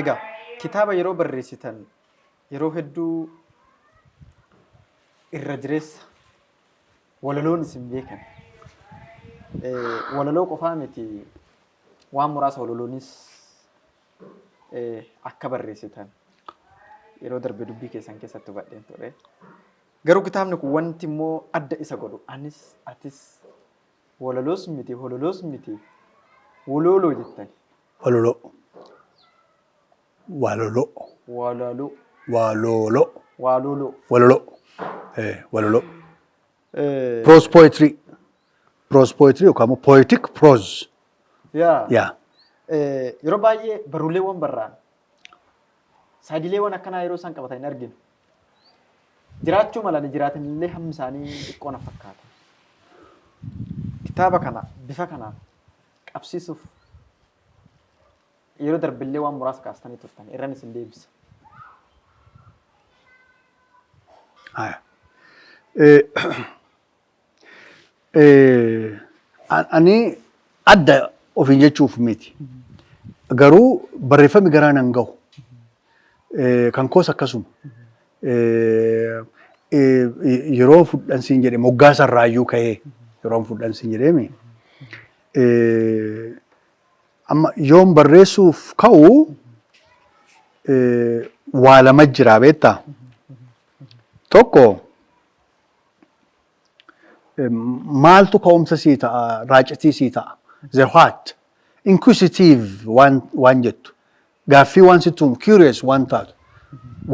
Egaa kitaaba yeroo barreessitan yeroo hedduu irra jireessa walaloon isin beekan. Walaloo qofaa miti waan muraasa walaloonis akka barreessitan yeroo darbe dubbii keessan keessatti hubadheen ture. Garuu kitaabni kun wanti immoo adda isa godhu anis atis walaloos miti hololoos miti wololoo jettani. Walolo. Walolo. Walalo. Walolo. Walolo. Walolo. Walolo. Prose poetry. Prose poetry yookaan poetic prose. Yeah. Yeroo baay'ee barruuleewwan barraan saayidiileewwan akkanaa yeroo isaan qabatan hin arginu. Jiraachuu malanii jiraatan illee hammi isaanii xiqqoo na fakkaata. Kitaaba kana bifa kanaan qabsiisuuf yeroo darbillee waan muraasa kaastanii turtan irraan isin deebisa. Ani adda ofiin jechuuf miti. Garuu barreeffamni garaa nan gahu. Kan koos akkasuma. Yeroo fudhansiin jedhee moggaasa irraayyuu ka'ee yeroo fudhansiin jedheemi. Amma yoon barreessuuf ka'u waa lama jira beektaa. Tokko maaltu ka'umsa sii ta'a raacitii sii ta'a. The what inquisitive waan jettu gaaffii waan sittuun curious waan taatu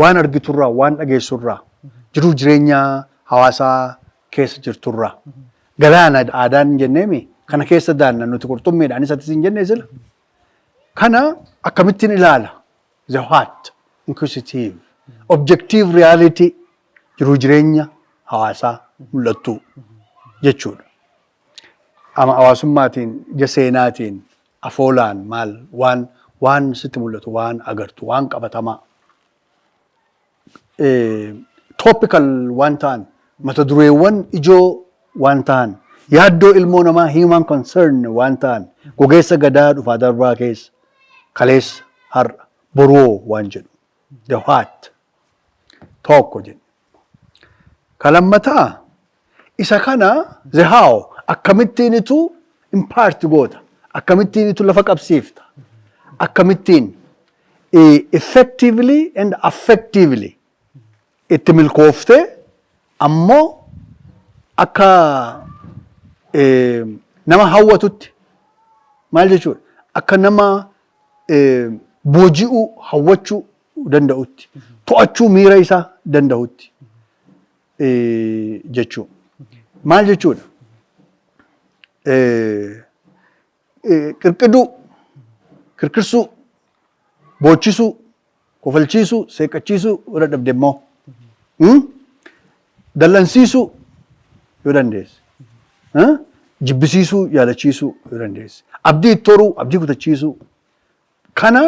waan argiturraa waan dhageessurraa jiruu jireenya hawaasaa keessa jirturraa galaana aadaan jenneemi kana keessa daanna nuti qurxummiidhaan isatti siin jennee sila kana akkamittiin ilaala the what inquisitive objective reality jiruu jireenya hawaasaa mul'attu jechuudha. Ama hawaasummaatiin ija seenaatiin afoolaan maal waan sitti mul'atu waan agartu waan qabatamaa topical waan ta'an mata dureewwan ijoo waan ta'an yaaddoo ilmoo namaa human concern waan ta'an gogeessa gadaa dhufaa darbaa keessa kaleessa har'a boroo waan jedhu the what tokko jedhu. Kalammataa isa kana the how akkamittiinitu impart goota akkamittiinitu lafa qabsiifta akkamittiin effectively and affectively itti milkoofte ammoo akka nama hawwatutti maal jechuudha akka nama booji'uu hawwachuu danda'utti to'achuu miira isaa danda'utti jechuudha. Maal jechuudha? Qirqiduu, kirkirsuu, boochisuu, kofalchiisuu, seeqachiisuu yoo dadhabde immoo dallansiisuu yoo dandeesse. Jibbisiisuu, yaadachiisuu yoo dandeesse. Abdii itti horuu, abdii kutachiisuu. Kana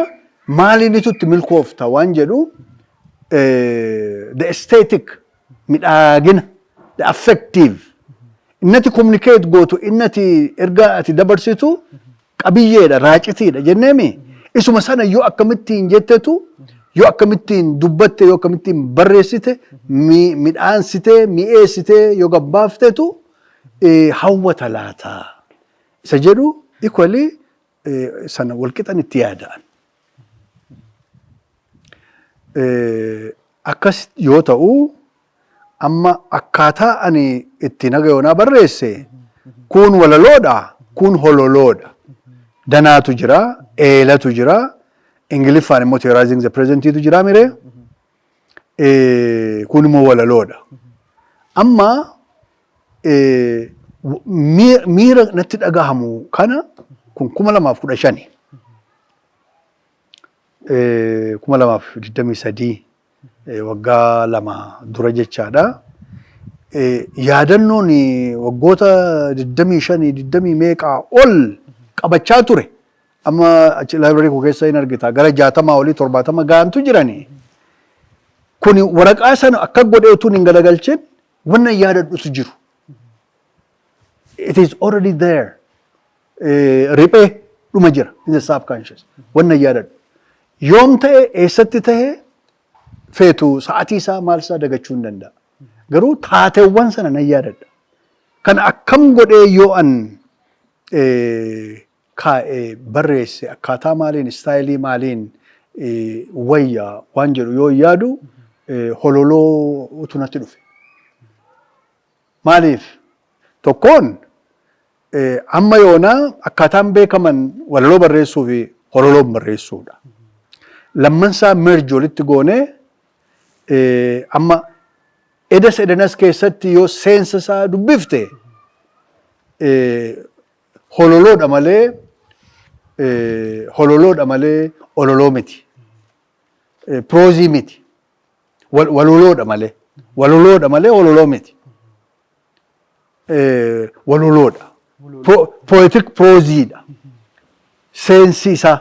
maaliinitu itti milkoofta waan jedhu the aesthetic midhaagina the affective innati communicate gootu innati ergaa ati dabarsitu qabiyyeedha raacitiidha jenneemi isuma sana yoo akkamittiin jettetu yoo akkamittiin dubbatte yoo akkamittiin barreessite midhaansite mi'eessite yoo gabbaaftetu hawwata laata isa jedhu equally sana walqixan itti yaada'an. Akkas yoo ta'u amma akkaataa ani itti nagayoonaa barreesse kun walaloodha kun hololoodha danaatu jira eelatu jira ingiliffaan immoo theorizing the presentiitu jira mire kun immoo walaloodha amma miira natti dhagahamu kana kun 2015 2023 waggaa lama dura jechaadha. Yaadannoon waggoota 25 20 meeqaa ol qabachaa ture. Amma achi laayibireerii koo keessa hin argita gara 60 olii 70 gaantu jirani. Kun waraqaa sana akka godhee utuun hin galagalchin wanna yaadadhutu jiru. It is already there. Riphee dhuma jira in the subconscious. Wanna yaadadhu. yoom ta'e eessatti ta'e feetu sa'aatii isaa maal isaa dagachuu hin danda'a. Garuu taateewwan sana nan yaadadha. Kan akkam godhee yoo an kaa'ee barreesse akkaataa maaliin istaayilii maaliin wayyaa waan jedhu yoo yaadu hololoo utuu natti dhufe. Maaliif? Tokkoon amma yoonaa akkaataan beekaman walaloo barreessuu fi hololoo barreessuudha. Lammansaa merge walitti goonee amma edas edanas keessatti yoo seensa isaa dubbifte hololoodha malee ololoo miti. Proozii miti. Waloloodha malee ololoo miti. Waloloodha. Poetic prooziidha. Seensi isaa.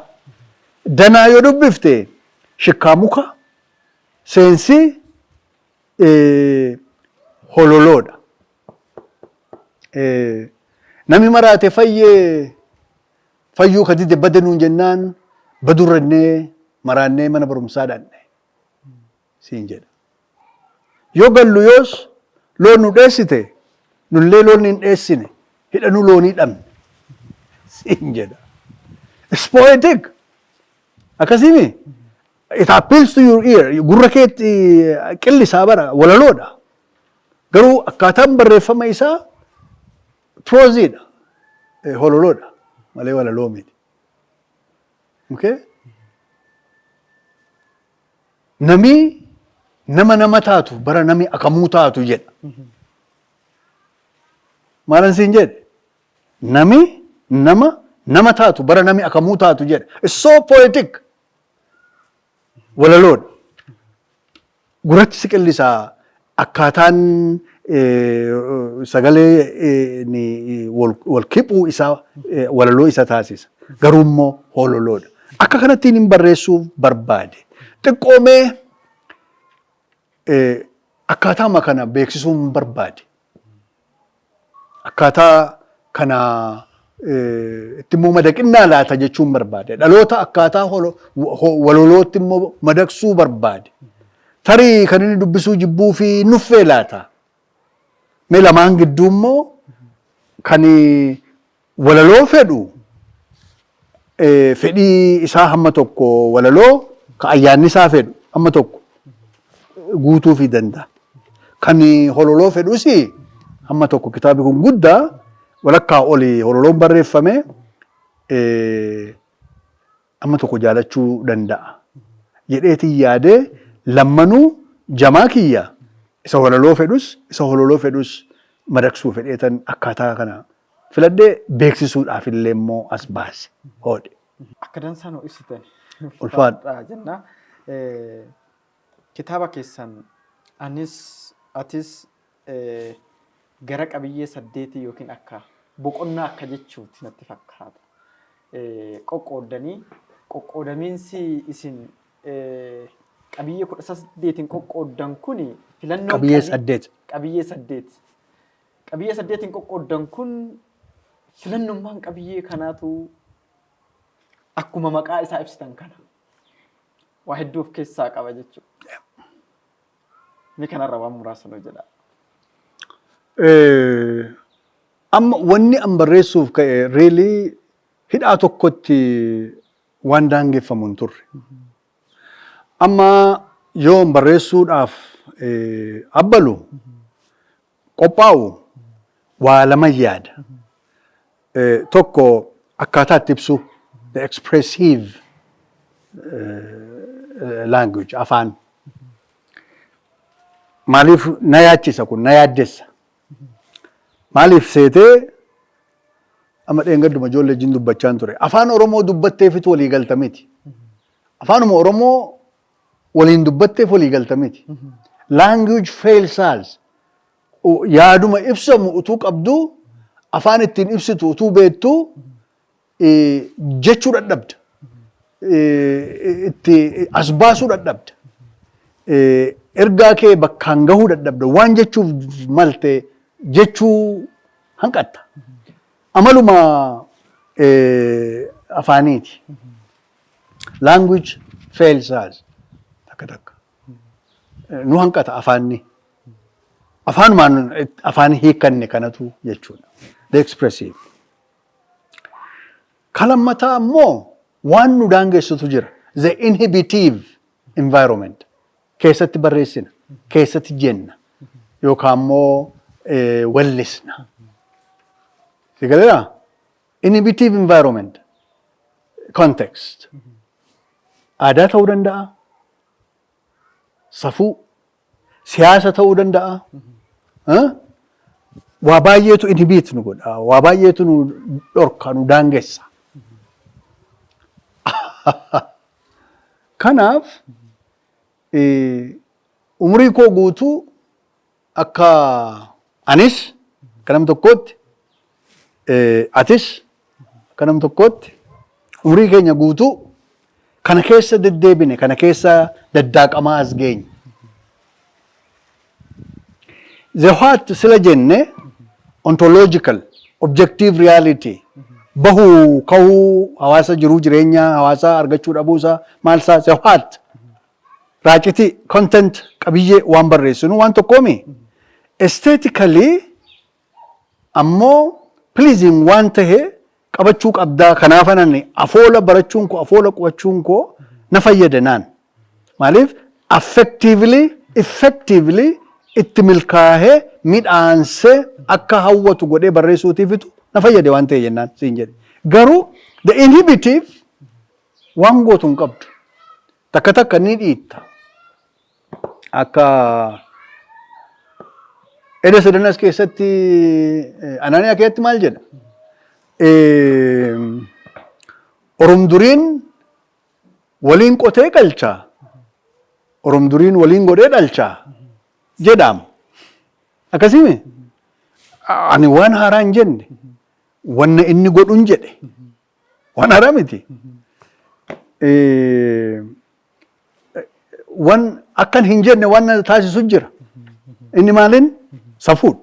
Danaa yoo dubbifte shikkaa muka. Seensi hololoodha. Nami maraate fayyuu ka dide badanuun jennaan badurrannee maraannee mana barumsaa dhanne siin jedha. Yoo gallu yoos loon nu dheessite nullee loon hin dheessine hidhanuu loonii dhabne siin jedha. It's poetic. Akkasimi it appeals to your ear. Gurra keetti qillisaa bara walaloodha. Garuu akkaataan barreeffama isaa prooziidha. Hololoodha malee walaloo miti. Okay? Nami nama taatu bara nami akamuu taatu jedha. Maalan siin jedhe? Nami nama taatu bara nami akamuu taatu jedha. It's so poetic. Walaloodha. Guratti si qillisaa akkaataan sagalee wal kiphuu isaa walaloo isa taasisa. Garuu immoo hololoodha. Akka kanattiin hin barreessuuf barbaade. Xiqqoomee akkaataa kana beeksisuun barbaade. Akkaataa kana itti immoo madaqinnaa laata jechuun barbaade. Dhaloota akkaataa walolootti immoo madaqsuu barbaade. Tarii kan inni dubbisuu jibbuu fi nuffee laata. Mee lamaan gidduu immoo kan walaloo fedhu fedhii isaa hamma tokko walaloo ka ayyaanni isaa fedhu hamma tokko guutuu fi danda'a. Kan hololoo fedhus hamma tokko kitaabi kun guddaa walakkaa oli hololoon barreeffame hamma tokko jaalachuu danda'a. Jedheetiin yaadee lammanuu jamaa kiyya isa hololoo fedhus madaqsuu fedheetan akkaataa kana filadhee beeksisuudhaaf illee immoo as baase hoodhe. Akka dansaan ibsitan. Ulfaadha. Jenna kitaaba keessan atis gara qabiyyee 8 yookiin akka boqonnaa akka jechuuti natti fakkaata. Qoqqoodamiinsi isin qabiyyee 18 qoqqoodan kun filannoo qabiyyee 8. Qabiyyee 8 qoqqoodan kun filannummaan qabiyyee kanaatu akkuma maqaa isaa ibsitan kana waa hedduu of keessaa qaba jechuudha. Mee kanarra waan muraasa nuu jedha. Amma wanni an barreessuuf ka'e reelii hidhaa tokkotti waan daangeffamu hin turre. Amma yoo barreessuudhaaf abbalu qophaa'u waa lama yaada. Tokko akkaataa itti ibsu the expressive language afaan. Maaliif na yaachisa kun na yaaddessa. Maaliif seetee amma dheengadduma ijoollee wajjin dubbachaan ture. Afaan Oromoo dubbatteefitu walii galtamiti. Afaanuma Oromoo waliin dubbatteef walii galtamiti. Language fails us. Yaaduma ibsamu utuu qabdu afaan ittiin ibsitu utuu beektu jechuu dadhabda. Itti as baasuu dadhabda. Ergaa kee bakkaan gahuu dadhabda. Waan jechuuf malte jechuu hanqatta. Amaluma afaaniiti. Language fails us. Takka takka. Nu hanqata afaanni. Afaan hiikanne kanatu jechuudha. The expressive. Kalammataa immoo waan nu daangessutu jira. The inhibitive environment. Keessatti barreessina. Keessatti jenna. Yookaan immoo wallisna. Sigaleera? Inhibitive environment. Context. Aadaa ta'uu danda'a. Safuu. Siyaasa ta'uu danda'a. Waa baay'eetu inhibit nu godha. Waa baay'eetu nu dhorka, nu daangessa. Kanaaf umurii koo guutuu akka anis akka nam tokkootti atis akka nam tokkootti umurii keenya guutuu kana keessa deddeebine, kana keessa daddaaqamaa as geenye. The what sila jenne ontological, objective reality. Bahuu, kahuu, hawaasa jiruu jireenya, hawaasa argachuu dhabuusaa, maalsaa, the what. Raacitii, content, qabiyyee waan barreessinu waan tokkoomi. Aesthetically ammoo pleasing waan tahe qabachuu qabdaa. Kanaafanan afoola barachuun koo, afoola qubachuun koo na fayyade naan. Maaliif effectively itti milkaa'ee midhaansee akka hawwatu godhee barreessuutiifitu na fayyade waan ta'e jennaan siin jedhe. Garuu the inhibitive waan gootu hin qabdu. Takka takka ni dhiitta. Akka Eda Sadanas keessatti Anaaniyaa keessatti maal jedha? Oromduriin waliin qotee galchaa. Oromduriin waliin godhee dhalchaa. Jedham. Akkasimi ani waan haaraa hin jenne wanna inni godhu hin jedhe waan haaraa miti. Waan akkan hin jenne waan taasisu jira. Inni maalin safuudha.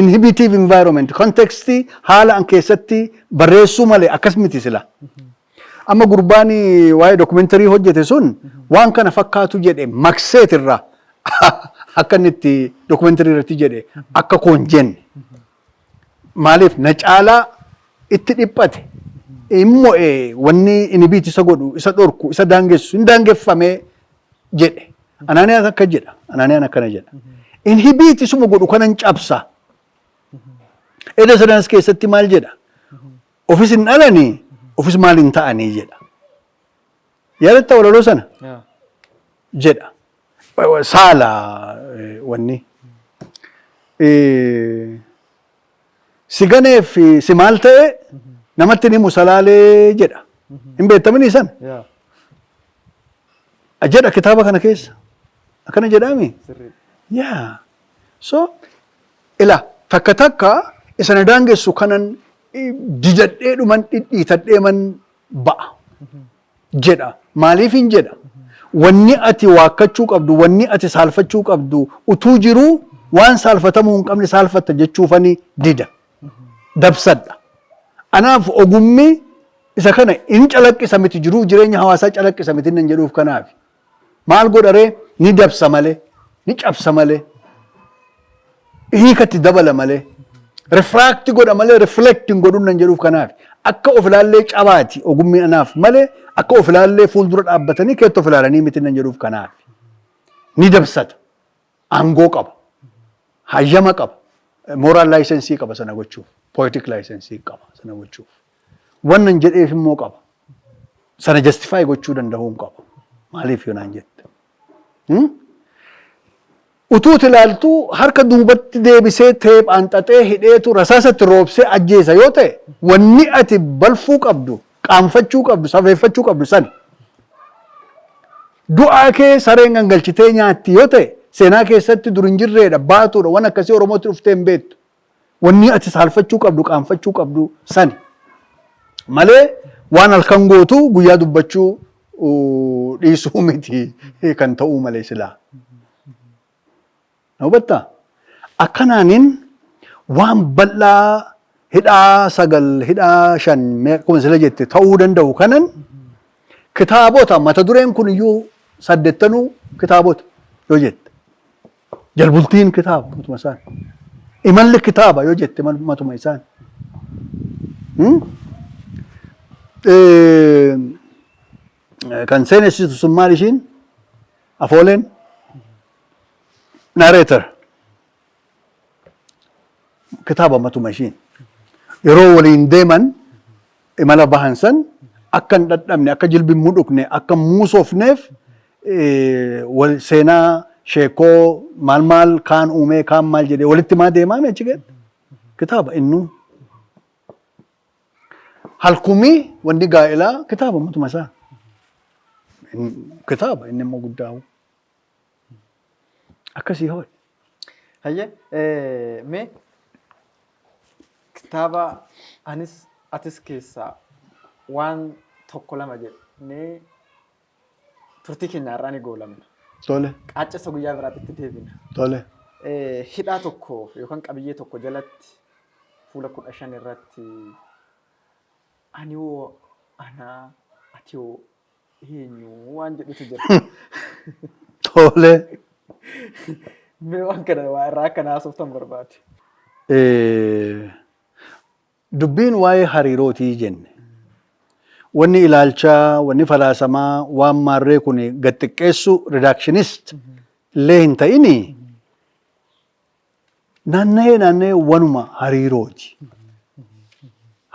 Inhibitive environment contextii haala an keessatti barreessuu malee akkas miti sila. Amma gurbaani waa'ee dokumentarii hojjete sun waan kana fakkaatu jedhe makseet irraa akka inni itti dokumentarii irratti jedhe akka koon jenne. Maaliif na caalaa itti dhiphate immoo wanni inhibit isa godhu, isa dhorku, isa daangessu hin daangeffamee jedhe. Anaaniyaan akka jedha. Anaaniyaan akkana jedha. Inhibit isuma godhu kanan cabsa. Eda Sadanas keessatti maal jedha? Ofis hin dhalanii, ofis maal hin ta'anii jedha. Yaadatta walaloo sana? Jedha. Saala wanni. Si ganee fi si maal ta'e namatti ni musalaalee jedha. Hin beektamini sana? Jedha kitaaba kana keessa. Akkana jedhaami? Yaa. So, ila takka takka isa na daangessu kanan didadhee dhuman dhidhiitadhee man ba'a. Jedha. Maaliif hin jedha? Wanni ati waakkachuu qabdu, wanni ati saalfachuu qabdu utuu jiruu waan saalfatamuu hin qabne saalfatta jechuufani dida. Dabsadha. Anaaf ogummi isa kana in calaqqisa miti jiruu jireenya hawaasaa calaqqisa miti nan jedhuuf kanaaf. Maal godharee ni dabsa malee, ni cabsa malee, hiikatti dabala malee, refraakti godha malee, reflecting godhuun nan jedhuuf kanaaf. Akka of ilaallee cabaati ogummi anaaf malee akka of ilaallee fuuldura dhaabbatanii keetti of ilaalanii miti nan jedhuuf kanaaf. Ni dabsata. Aangoo qaba. Hayyama qaba. Moral license qaba sana gochuuf. Poetic license qaba sana gochuuf. Wannan jedheef immoo qaba. Sana justify gochuu danda'uu qaba. Maaliif yoo naan jette? Utuu ilaaltuu harka duubatti deebisee teephaan xaxee hidheetu rasaasatti roobsee ajjeesa yoo ta'e wanni ati balfuu qabdu, qaanfachuu qabdu, safeeffachuu qabdu san. Du'aa kee sareen gangalchitee nyaatti yoo ta'e seenaa keessatti dur hin jirreedha, baatuudha, waan akkasii Oromootti dhuftee hin beektu. Wanni ati saalfachuu qabdu, qaanfachuu qabdu sani. Malee waan halkan gootu guyyaa dubbachuu dhiisuu miti kan ta'uu malee silaa. Na hubattaa? Akkanaanin waan bal'aa hidhaa 9, hidhaa 5 akkuma sila jette ta'uu danda'u kanan kitaabota mata dureen kun iyyuu saddeettanuu kitaabota yoo jette jalbultiin kitaaba matuma isaan imalli kitaaba yoo jette matuma isaan kan seenessitu sun maal ishiin afooleen narrator kitaaba matuma ishiin yeroo waliin deeman imala bahan san akka hin dadhabne akka jilbi hin mudhukne akka muusofneef wal seenaa sheekoo maal kaan uumee kaan maal jedhee walitti maa deemaa meechi gad kitaaba innuu halkumii wanni gaa'elaa kitaaba matuma isaa kitaaba inni immoo guddaa akkasii ho'i. Hayyee mee kitaaba anis atis keessaa waan tokko lama jedhee turtii keenya har'aa ni goolamna. Tole. Qaaccessa guyyaa biraatti deebina. Tole. Hidhaa tokko yookaan qabiyyee tokko jalatti fuula 15 irratti ani hoo anaa ati hoo eenyu waan jedhutu jira. Tole. Mee waan kana waa irraa akka haasoftan barbaade. Dubbiin waa'ee hariirootii jenne. Wanni ilaalchaa, wanni falaasamaa, waan maarree kun gad xiqqeessu redakshinist illee hin ta'ini naanna'ee wanuma hariirooti.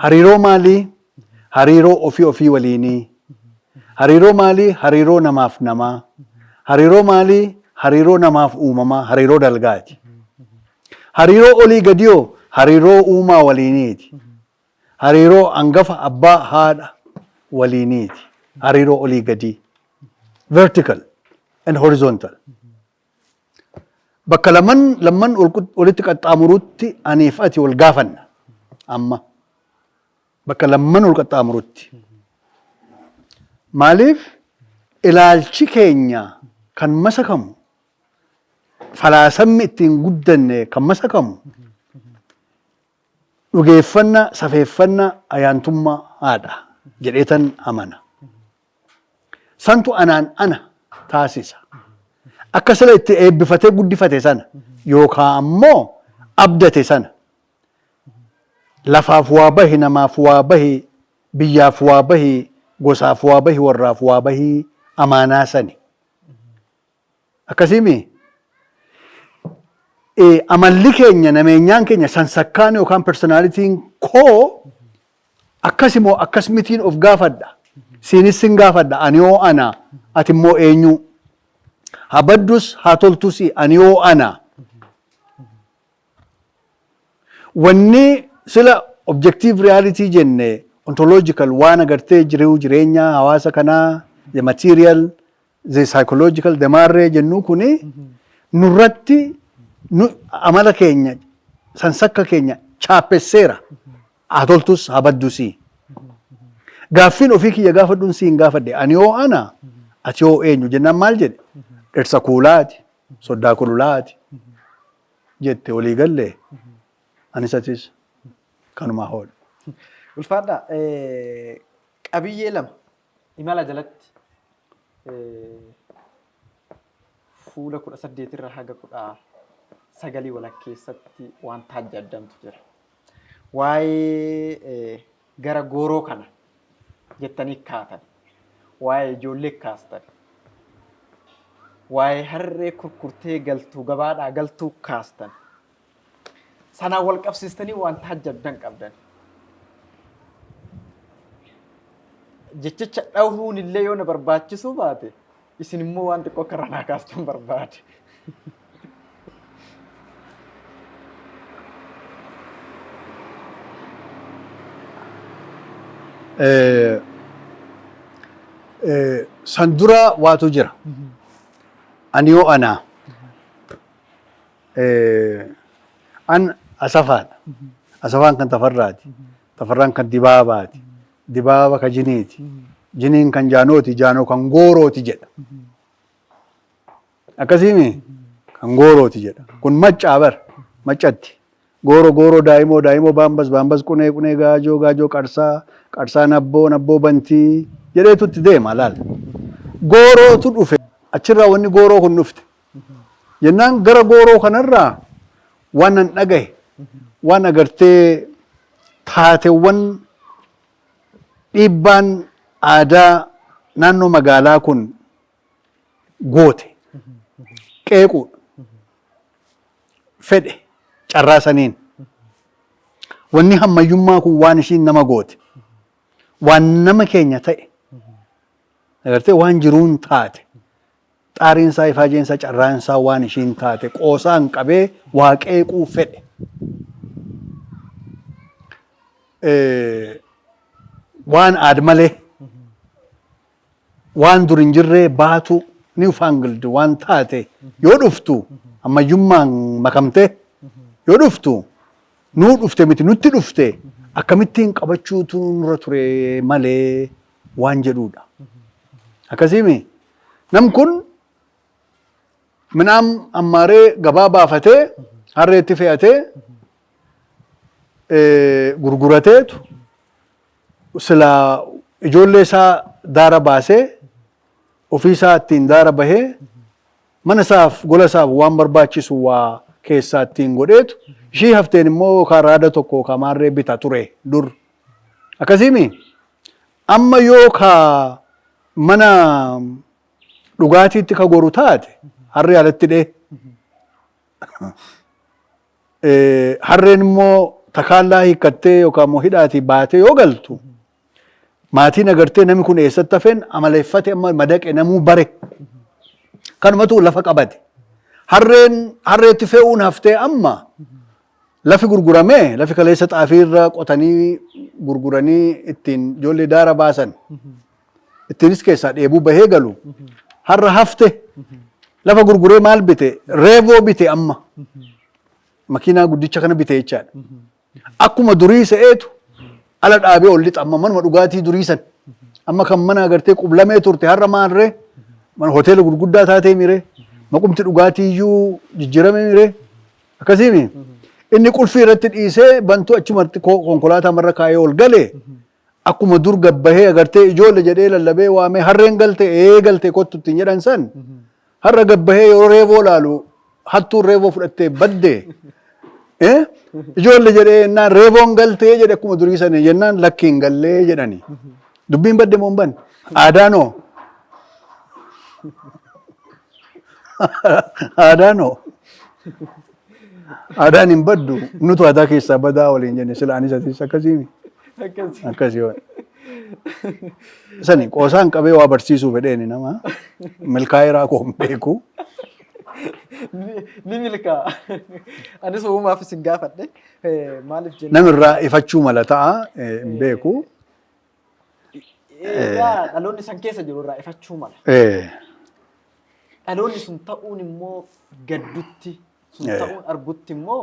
Hariiroo maalii? Hariiroo ofii waliinii. Hariiroo maalii? Hariiroo namaaf namaa. Hariiroo maalii? Hariiroo namaaf uumamaa, hariiroo dalgaati. Hariiroo olii gadiyoo hariiroo uumaa waliiniiti. Hariiroo hangafa abbaa haadha waliiniiti. Hariiroo olii gadii. Vertical and horizontal. Bakka lamman walitti qaxxaamurutti aniif ati wal gaafanna. Amma bakka lamman wal qaxxaamurutti. Maaliif ilaalchi keenya kan masakamu falaasamni ittiin guddanne kan masakamu dhugeeffannaa safeeffannaa ayaantummaa haadha jedheetan amana. Santu anaan ana taasisa. Akka sila itti eebbifatee guddifate sana yookaan ammoo abdate sana lafaaf waa bahi namaaf waa bahi biyyaaf waa bahi gosaaf waa bahi warraaf waa bahi amaanaa sani. Akkasimi amalli keenya nameenyaan keenya sansakkaan yookaan personaalitiin koo akkasimoo akkasmitiin of gaafadha. Siinis sin gaafadha ani yoo ana ati immoo eenyu. Habaddus haa toltus ani yoo ana. Wanni sila objective reality jenne ontological waan agartee jireenya hawaasa kanaa the material the psychological the maarree jennu kuni nurratti amala keenya sansakka keenya chaapesseera haa toltus haa baddusi. Gaaffiin ofii kiyya gaafadhuun siin gaafadhe ani yoo ana ati yoo eenyu jennaan maal jedhe dhirsa kuulaati soddaa kululaati jette walii gallee anis atis kanumaa hoodha. Ulfaadha qabiyyee lama imala jalatti fuula 18 irra haga 19 walakkeessatti waan taajjabdamtu jira. Waa'ee gara gooroo kana jettanii kaatan, waa'ee ijoollee kaastan, waa'ee harree kurkurtee galtuu gabaadhaa galtuu kaastan. Sanaan wal qabsiistanii waan taajjabdan qabdan. Jechicha dhahuun illee yoo na barbaachisuu baate isin immoo waan xiqqoo akka ranaa kaastan barbaade. San dura waatu jira. Ani yoo anaa an asafaadha. Asafaan kan tafarraati. Tafarraan kan dibaabaati. Dibaaba kan jiniiti. Jiniin kan jaanooti. Jaanoo kan goorooti jedha. Akkasiimi kan goorooti jedha. Kun maccaa bar maccatti. Goro goro daa'imo daa'imo baambas baambas qunee qunee gaajoo gaajoo qarsaa qarsaa nabboo nabboo bantii jedheetu itti deema laal. Goorootu dhufe achirraa wanni gooroo kun dhufte. Jennaan gara gooroo kanarraa waan an dhagahe waan agartee taateewwan dhiibbaan aadaa naannoo magaalaa kun goote qeequudha. Fedhe carraa saniin wanni hammayyummaa kun waan ishiin nama goote waan nama keenya ta'e agartee waan jiruun taate xaariinsaa ifaajeensaa carraansaa waan ishiin taate qoosaan qabee waa qeequu fedhe. Waan aadmalee waan dur hin jirree baatu Newfangled waan taate yoo dhuftu ammayyummaan makamtee yoo dhuftu nuu dhufte miti nutti dhufte akkamittiin qabachuutu nurra ture malee waan jedhuudha. Akkasiimi nam kun midhaan ammaaree gabaa baafatee harreetti fe'atee gurgurateetu sila ijoollee isaa daara baasee ofii isaa ittiin daara bahee mana isaaf gola isaaf waan barbaachisu waa keessaa ittiin godheetu ishii hafteen immoo kaaraada tokko kamaarree bita ture dur. Akkasiimi amma yoo ka mana dhugaatiitti ka goru taate harree alatti dhee harreen immoo takaallaa hiikkattee yookaan immoo hidhaatii baatee yoo galtu maatiin agartee namni kun eessatti hafeen amaleeffate amma madaqe namuu bare kanumatu lafa qabate. Harreetti fe'uun haftee amma lafi gurguramee lafi kaleessa xaafii irra qotanii gurguranii ittiin ijoollee daara baasan ittiinis keessaa dheebuu bahee galu har'a hafte lafa gurguree maal bite reevoo bite amma makiinaa guddicha kana bite jechaadha. Akkuma durii se'eetu ala dhaabee ol lixa amma manuma dhugaatii durii san amma kan mana agartee qublamee turte har'a maalree mana hoteela gurguddaa taatee miree maqumti dhugaatii iyyuu jijjiirame miree akkasiimi inni qulfii irratti dhiisee bantuu achumatti konkolaataa marra kaayee ol galee akkuma dur gabbahee agartee ijoollee jedhee lallabee waamee harreen galte galte kottu ittiin jedhan san har'a gabbahee yeroo reevoo laalu hattuun reevoo fudhattee baddee ijoollee jedhee jennaan reevoon galtee jedhe akkuma durii sana jennaan lakkiin gallee jedhani dubbiin badde moo hin banne aadaanoo aadaanoo aadaan hin baddu nutu aadaa keessaa badaa waliin jenne sila anis atis akkasiimi akkasii waan sani qoosaan qabee waa barsiisuu fedheeni nama milkaa'ee raakoo hin beeku. Ni milkaa. Anis uumaaf isin gaafadhe maaliif jenna. Namirraa ifachuu mala ta'a hin beeku. Dhaloonni san keessa jiru irraa ifachuu mala. Dhaloonni sun ta'uun immoo gaddutti sun ta'uun argutti immoo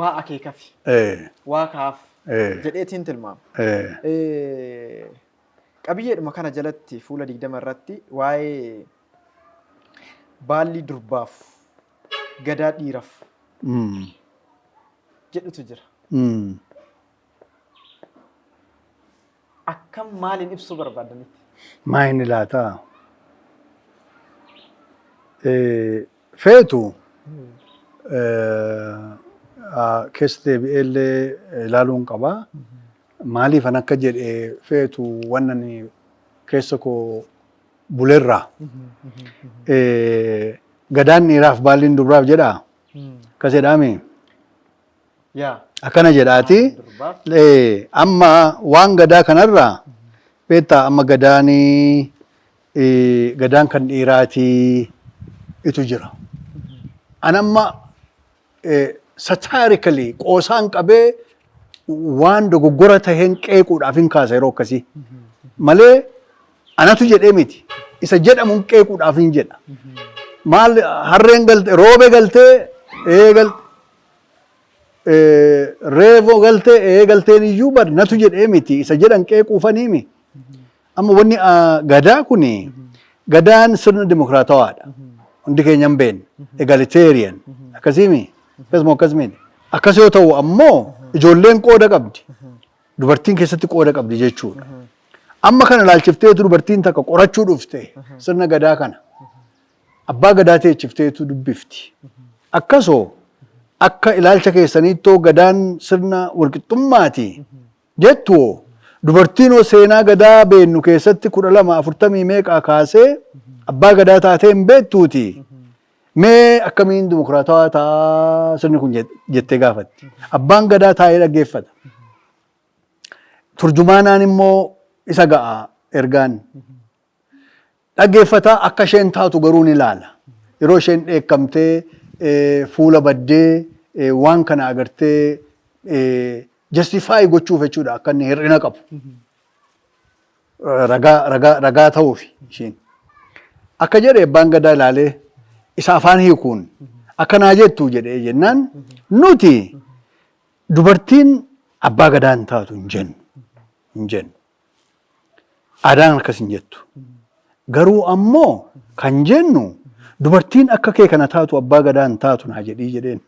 waa akeekafi waa kaaf jedheetiin tilmaama. Qabiyyeedhuma kana jalatti fuula 20 irratti waa'ee baalli durbaaf gadaa dhiiraaf jedhutu jira. Akkam maaliin ibsuu barbaadanitti? Maayini laataa? Feetu keessa deebi'eellee ilaaluun qabaa. Maaliif an akka jedhe feetu wannan keessa koo bulerraa gadaan dhiiraaf baalliin durbaaf jedhaa akkas jedhaami akkana jedhaati amma waan gadaa kanarraa beektaa amma gadaan kan dhiiraatii itu jira an amma satirically qoosaan qabee waan dogoggora taheen qeequudhaaf hin kaasa yeroo akkasii malee anatu jedhee miti isa jedhamuun qeequudhaaf hin jedha. Maal harreen galte roobe galtee reevoo galtee galteen iyyuu bar natu jedhee miti isa jedhan qeequufaniimi. Amma wanni gadaa kuni gadaan sirna dimokiraatawaadha. Hundi keenya hin beekne egalitarian akkasiimi akkasuma akkasimiin Akkas yoo ta'u ammoo ijoolleen qooda qabdi. Dubartiin keessatti qooda qabdi jechuudha. Amma kana ilaalchifteetu dubartiin takka qorachuu dhufte sirna gadaa kana. Abbaa gadaa teechifteetu dubbifti. Akkasoo akka ilaalcha keessaniittoo gadaan sirna walqixxummaati jettu dubartiin seenaa gadaa beennu keessatti 1240 meeqaa kaasee abbaa gadaa taatee hin beektuuti. Mee akkamiin dimokiraatawaa ta'a sirni kun jettee gaafatti. Abbaan gadaa taa'ee dhaggeeffata. Turjumaanaan immoo isa ga'a ergaan. Dhaggeeffata akka isheen taatu garuu ni ilaala. Yeroo isheen dheekkamtee fuula baddee waan kana agartee justify gochuuf jechuudha akka inni hir'ina qabu. Ragaa ta'uuf isheen. Akka jedhe abbaan gadaa ilaalee isa afaan hiikuun akkanaa jettu jedhee jennaan nuti dubartiin abbaa gadaa hin taatu hin jennu. Aadaan akkas hin jettu. Garuu ammoo kan jennu dubartiin akka kee kana taatu abbaa gadaa hin taatu naa jedhii jedheen.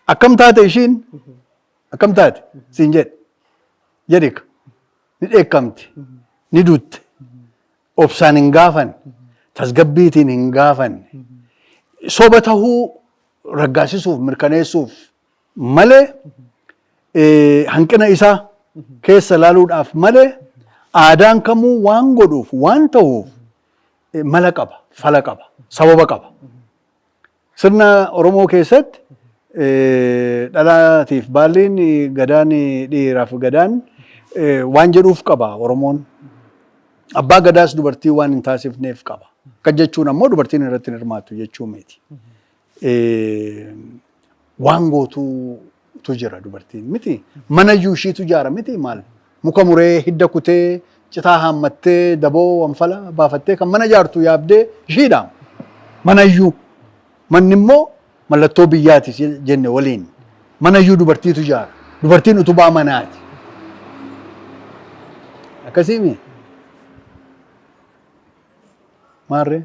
Akkam taate ishiin? Akkam taate? Siin jedhika. Ni dheekkamti. Ni duutte. Obsaan hin gaafanne. Tasgabbiitiin hin gaafanne. Soba tahuu raggaasisuuf mirkaneessuuf malee hanqina isaa keessa laaluudhaaf malee aadaan kamuu waan godhuuf waan ta'uuf mala qaba, fala qaba, sababa qaba. Sirna Oromoo keessatti dhalaatiif baalliin gadaan dhiiraaf gadaan waan jedhuuf qaba Oromoon. Abbaa gadaas dubartii waan hin taasifneef qaba. Kan jechuun ammoo dubartiin irratti hin hirmaattu jechuu miti. Waan gootuutu jira dubartiin miti. Mana iyyuu ishiitu ijaara miti maal? Muka muree hidda kutee citaa haammattee daboo wanfala baafattee kan mana ijaartu yaabdee ishiidha. Mana iyyuu. Manni immoo mallattoo biyyaati jenne waliin. Mana iyyuu dubartiitu ijaara. Dubartiin utubaa manaati. Akkasiimi. Maarree?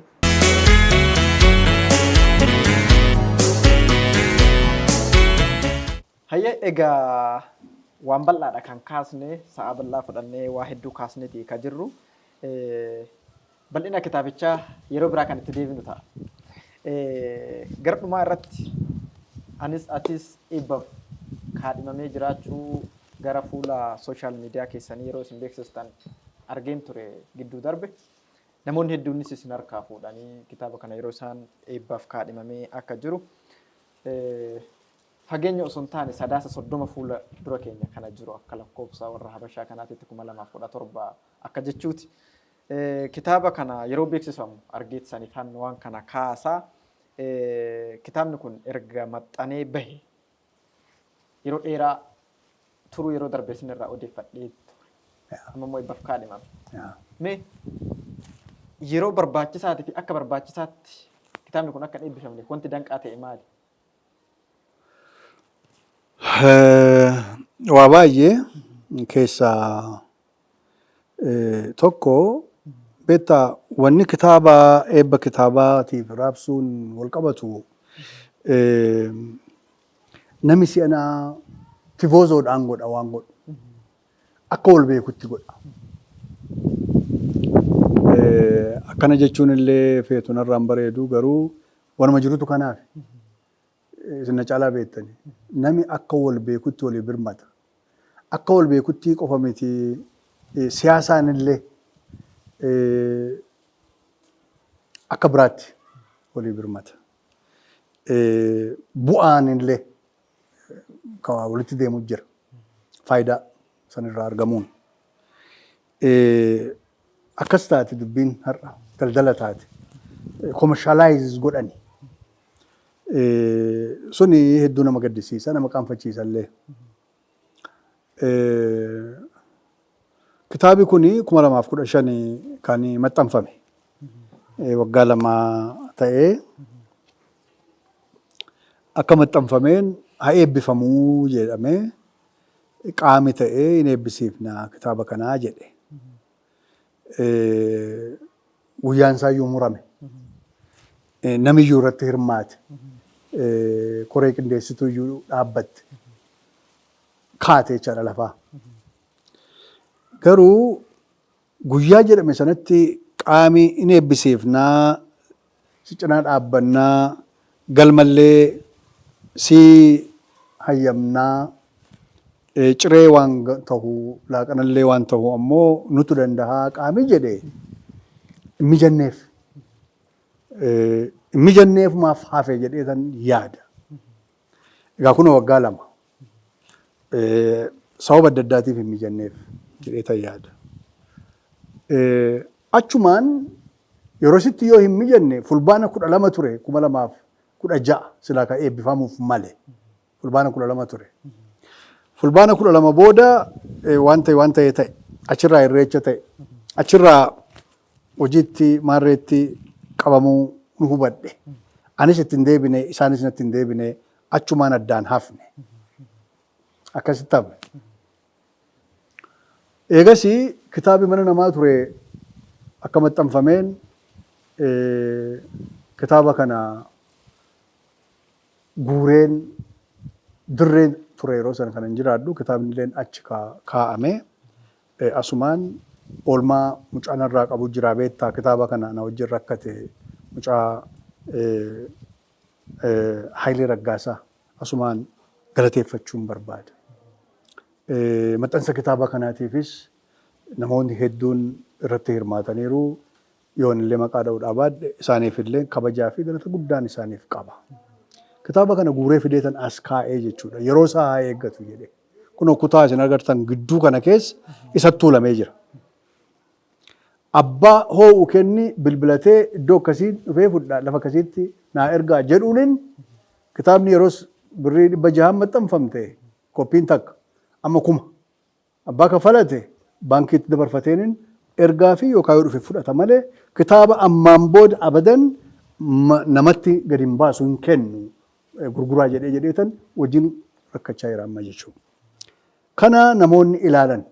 Hayya egaa waan bal'aadha kan kaasne sa'a bal'aa fudhannee waa hedduu kaasneeti ka jirru. Bal'ina kitaabichaa yeroo biraa kan itti deebinu ta'a. Gara dhumaa irratti anis atis eebbaaf kaadhimamee jiraachuu gara fuula sooshaal miidiyaa keessanii yeroo isin beeksistan argeen ture gidduu darbe. Namoonni hedduunis isin harkaa fuudhanii kitaaba kana yeroo isaan eebbaaf kaadhimamee akka jiru. Fageenya osoo hin taane 30 fuula dura keenya kana jiru akka lakkoofsa warra Habashaa kanaatitti 2017 akka jechuuti. Kitaaba kana yeroo beeksifamu argeessaniifan waan kana kaasaa. Kitaabni kun erga maxxanee bahe yeroo dheeraa turuu yeroo darbe isinirraa odeeffadhee ture. Amma immoo eebbaaf kaadhimame. Mee yeroo barbaachisaati fi akka barbaachisaatti kitaabni kun akka eebbifamne wanti danqaa ta'e maali? Waa baay'ee keessaa tokko beektaa wanni kitaaba eebba kitaabaatiif raabsuun wal qabatu namni si'anaa tifoozoodhaan godha waan godhu akka wal beekutti godha. Akkana jechuun illee feetunarraan bareedu garuu wanuma jirutu kanaaf isin caalaa beektani. Namni akka wal beekutti walii birmata. Akka wal beekutti qofa miti siyaasaan illee akka biraatti walii birmata. Bu'aan illee kan walitti deemu jira. Faayidaa sanirraa argamuun. Akkas taate dubbiin har'a daldala taate. Commercialize godhani. Suni hedduu nama gaddisiisa, nama qaanfachiisa illee. Kitaabi kuni 2015 kan maxxanfame. Waggaa 2 ta'ee akka maxxanfameen haa eebbifamuu jedhamee qaami ta'ee hin eebbisiifna kitaaba kanaa jedhe. Guyyaan isaa iyyuu murame. namiyyuu irratti hirmaate koree qindeessituu iyyuu dhaabbatte kaate jechaadha lafaa. Garuu guyyaa jedhame sanatti qaamii in eebbiseefnaa si cinaa dhaabbannaa galmallee si hayyamnaa ciree waan ta'u laaqanallee waan ta'u ammoo nutu danda'a qaamii jedhee hin mijanneef. Hin mijanneefumaaf hafe jedhee tan yaada. Egaa kun waggaa 2 sababa adda addaatiif hin mijanneef jedhee tan yaada. Achumaan yeroo sitti yoo hin mijanne fulbaana 12 ture 2016 silaa kan eebbifamuuf male fulbaana 12 ture. Fulbaana 12 booda waan ta'e ta'e achirraa irreecha ta'e achirraa hojiitti maarreetti qabamuu nu hubadhe. Anis ittiin deebine isaanis natti hin deebine achumaan addaan hafne. Akkasitti hafne. Eegas kitaabi mana namaa ture akka maxxanfameen kitaaba kana guureen dirreen ture yeroo sana kan hin jiraadhu kitaabni illee achi kaa'ame asumaan oolmaa mucaan irraa qabu jira beektaa kitaaba kana na wajjin rakkate mucaa Hayilee Raggaasaa asumaan galateeffachuun barbaada. Maxxansa kitaaba kanaatiifis namoonni hedduun irratti hirmaataniiru yoon illee maqaa dha'uudhaa baadhe isaaniif illee kabajaa fi galata guddaan isaaniif qaba. Kitaaba kana guuree fideetan as kaa'ee jechuudha. Yeroo isaa haa eeggatu jedhee. Kun kutaa isin agartan gidduu kana keessa isatti tuulamee jira. Abbaa hoo'u kenni bilbilatee iddoo akkasii dhufee fudhaa lafa akkasiitti naa ergaa jedhuuniin kitaabni yeroos birrii 600 maxxanfamte koppiin takka amma 1000 abbaa kafalate baankiitti dabarfateeniin ergaa fi yookaan yoo dhufe fudhata malee kitaaba ammaan booda abadan namatti gadi hin baasu hin kennu gurguraa jedheetan wajjin rakkachaa jira amma jechuudha. Kana namoonni ilaalan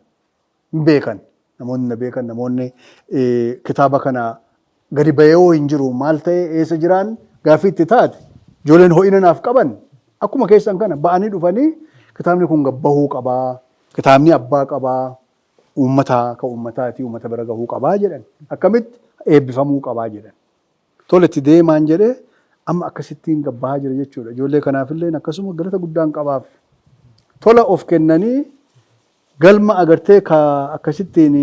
hin beekan. Namoonni na beekan namoonni kitaaba kana gadi bayoo hin jiru maal ta'e eessa jiraan gaaffii itti taate ijoolleen ho'ina naaf qaban akkuma keessan kana ba'anii dhufanii kitaabni kun gabbahuu qabaa kitaabni abbaa qabaa uummataa ka uummataati uummata bira gahuu qabaa jedhan akkamitti eebbifamuu qabaa jedhan. Tole itti deemaan jedhee amma akkasittiin gabbahaa jira jechuudha. Ijoollee kanaafillee akkasuma galata guddaan qabaaf. Tola of kennanii galma agartee ka akkasittiin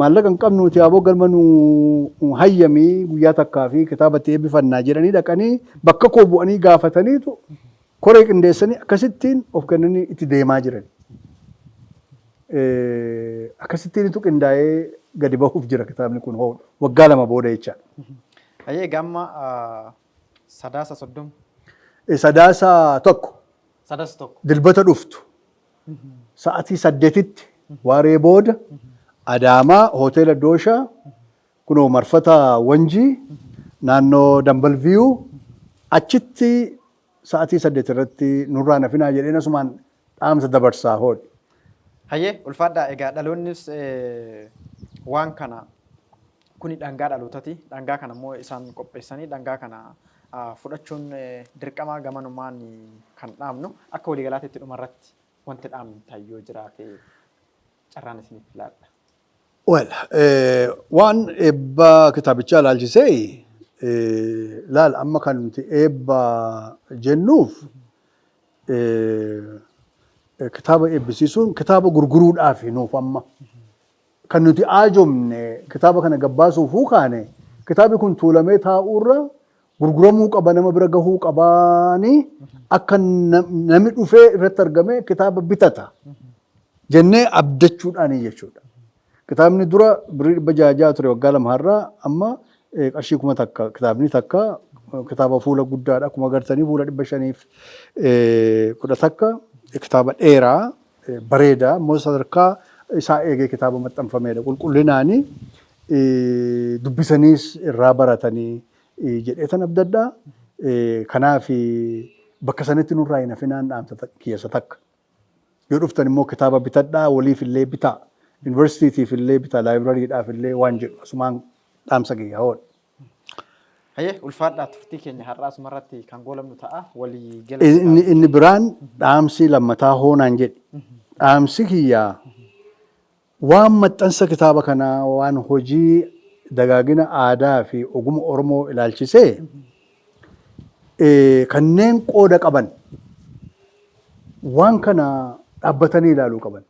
maallaqa hin qabnuuti aboo galma nu hayyamii guyyaa takkaa fi kitaabatti eebbifannaa jedhanii dhaqanii bakka koo bu'anii gaafataniitu koree qindeessanii akkasittiin of kennanii itti deemaa jiran. Akkasittiinitu qindaa'ee gadi bahuuf jira kitaabni kun waggaa 2 booda jechaadha. Ayyee gamma sadaasa 30. Sadaasa 1. Sadaasa 1. Dilbata dhuftu. Sa'atii 8tti waaree booda Adaamaa hoteela Dooshaa kunoo marfata Wanjii naannoo Dambalviyuu achitti sa'atii 8 irratti nurraa nafinaa jedheen asumaan dhaamsa dabarsaa hoodhi. Hayyee ulfaadhaa egaa dhaloonnis waan kana kuni dhangaa dhalootati. Dhangaa kana immoo isaan qopheessanii dhangaa kana fudhachuun dirqamaa gamanumaan kan dhaamnu akka waliigalaatti dhumarratti wanti dhaamtan yoo jiraate carraan isiniif laadha. Well, waan eebbaa kitaabichaa ilaalchisee laal amma kan nuti eebbaa jennuuf kitaaba eebbisiisuun kitaaba gurguruudhaaf nuuf amma kan nuti aajomne kitaaba kana gabbaasuufuu kaane kitaabi kun tuulamee taa'uurra gurguramuu qaba nama bira gahuu qabaanii akka namni dhufee irratti argame kitaaba bitata jennee abdachuudhaanii jechuudha. Kitaabni dura birrii 600 ture waggaa 2 har'aa amma qarshii 1000 takka kitaabni takka kitaaba fuula guddaadha akkuma agartanii fuula 510 takka kitaaba dheeraa bareedaa immoo sadarkaa isaa eegee kitaaba maxxanfameedha qulqullinaanii dubbisaniis irraa baratanii jedheetan abdadhaa kanaaf bakka sanatti nurraa hin hafinaan dhaamsa keessa takka yoo dhuftan immoo kitaaba bitadhaa waliif illee bitaa yuunivarsiitiif illee bitaa laayibirariidhaaf illee waan jedhu asumaan dhaamsa gayyaa hoodha. Hayyee ulfaadhaa turtii keenya har'aa asumarratti kan goolabnu ta'a walii Inni biraan dhaamsi lammataa hoonaan jedhi. Dhaamsi kiyyaa waan maxxansa kitaaba kanaa waan hojii dagaagina aadaa fi ogummaa Oromoo ilaalchisee kanneen qooda qaban waan kana dhaabbatanii ilaaluu qaban.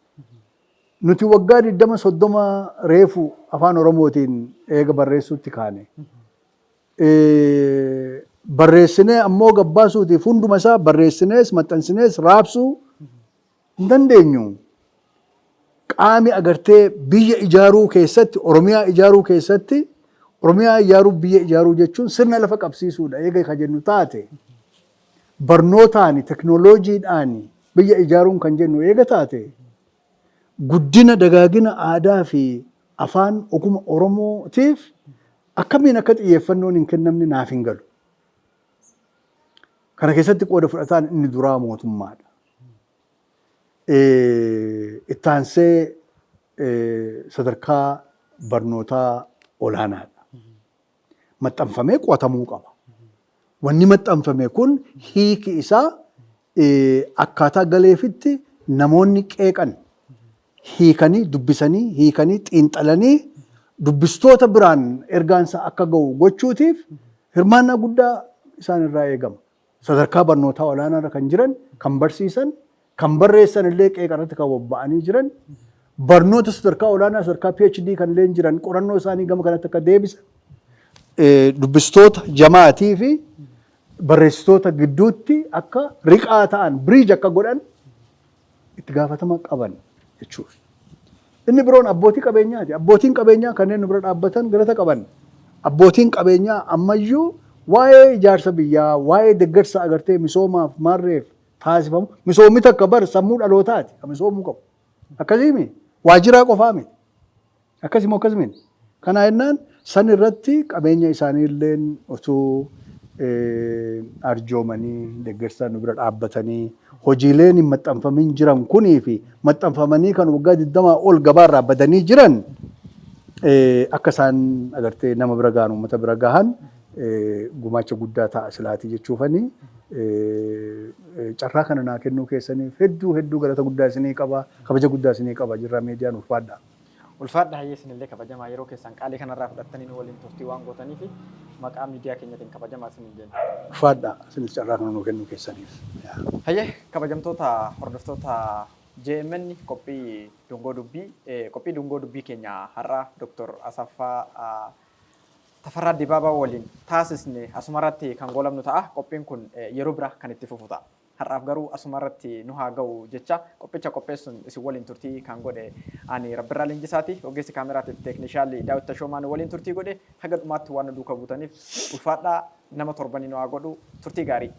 Nuti waggaa 20-30 reefu afaan Oromootiin eega barreessuutti kaane. Barreessinee ammoo gabbaasuutiif hunduma isaa barreessinees maxxansinees raabsuu hin dandeenyu. Qaami agartee biyya ijaaruu keessatti Oromiyaa ijaaruu keessatti Oromiyaa ijaaruu biyya ijaaruu jechuun sirna lafa qabsiisuudha. Eega kan jennu taate barnootaan teknooloojiidhaan biyya ijaaruun kan jennu eega taate guddina dagaagina aadaa fi afaan ogummaa Oromootiif akkamiin akka xiyyeeffannoon hin kennamne naaf hin galu. Kana keessatti qooda fudhataan inni duraa mootummaadha. Itti aansee sadarkaa barnootaa olaanaadha. Maxxanfamee qo'atamuu qaba. Wanni maxxanfame kun hiiki isaa akkaataa galeefitti namoonni qeeqan hiikanii dubbisanii hiikanii xiinxalanii dubbistoota biraan ergaansa akka ga'u gochuutiif hirmaannaa guddaa isaan irraa eegama. Sadarkaa barnootaa olaanaarra kan jiran, kan barsiisan, kan barreessan illee qeeqarratti kan bobba'anii jiran, barnoota sadarkaa olaanaa sadarkaa PhD kan illee jiran qorannoo isaanii gama kanatti akka deebisan, dubbistoota jamaatii fi barreessitoota gidduutti akka riqaa ta'an, biriij akka godhan itti gaafatama qaban jechuudha. Inni biroon abbootii qabeenyaati. Abbootiin qabeenyaa kanneen nu bira dhaabbatan galata qaban. Abbootiin qabeenyaa ammayyuu waa'ee ijaarsa biyyaa, waa'ee deeggarsa agartee misoomaaf maarreef taasifamu. Misoomni takka bar sammuu dhalootaati kan misoomuu qabu. Akkasiimi waajiraa qofaa miti. Akkasimo akkasimiin. Kana jennaan san irratti qabeenya isaanii illee osoo arjoomanii deeggarsa nu bira dhaabbatanii hojiileen hin maxxanfamin jiran kunii fi maxxanfamanii kan waggaa 20 ol gabaarraa badanii jiran akka isaan agartee nama bira gahan uummata bira gahan gumaacha guddaa ta'a silaatii jechuufanii carraa kana naa kennuu keessaniif hedduu galata guddaa isinii qaba kabaja guddaa isinii qaba jirra miidiyaan ulfaadha. Ulfaadha hayyee isinillee kabajamaa yeroo keessan qaalii kanarraa fudhattanii nu waliin turtii waan gootaniif maqaa miidiyaa keenyatiin kabajamaa isinii jenna. Ulfaadha isinis carraa kana nuu kennuu keessaniif. Hayyee kabajamtoota hordoftoota JMN qophii dungoo dubbii keenya har'a Dr. Asaffaa Tafarraa Dibaabaa waliin taasisne asumarratti kan goolabnu ta'a. Qophiin kun yeroo bira kan itti fufu ta'a. Har'aaf garuu asumarratti nu haa ga'u jecha qophicha qopheessuun isin waliin turtii kan godhe ani Rabbirraa Leenjisaati. Ogeessi kaameraatiif teeknishaallii Daawit Tashoomaan waliin turtii godhe haga dhumaatti waan nu duukaa buutaniif ulfaadhaa nama torbanii nu haa godhu turtii gaarii.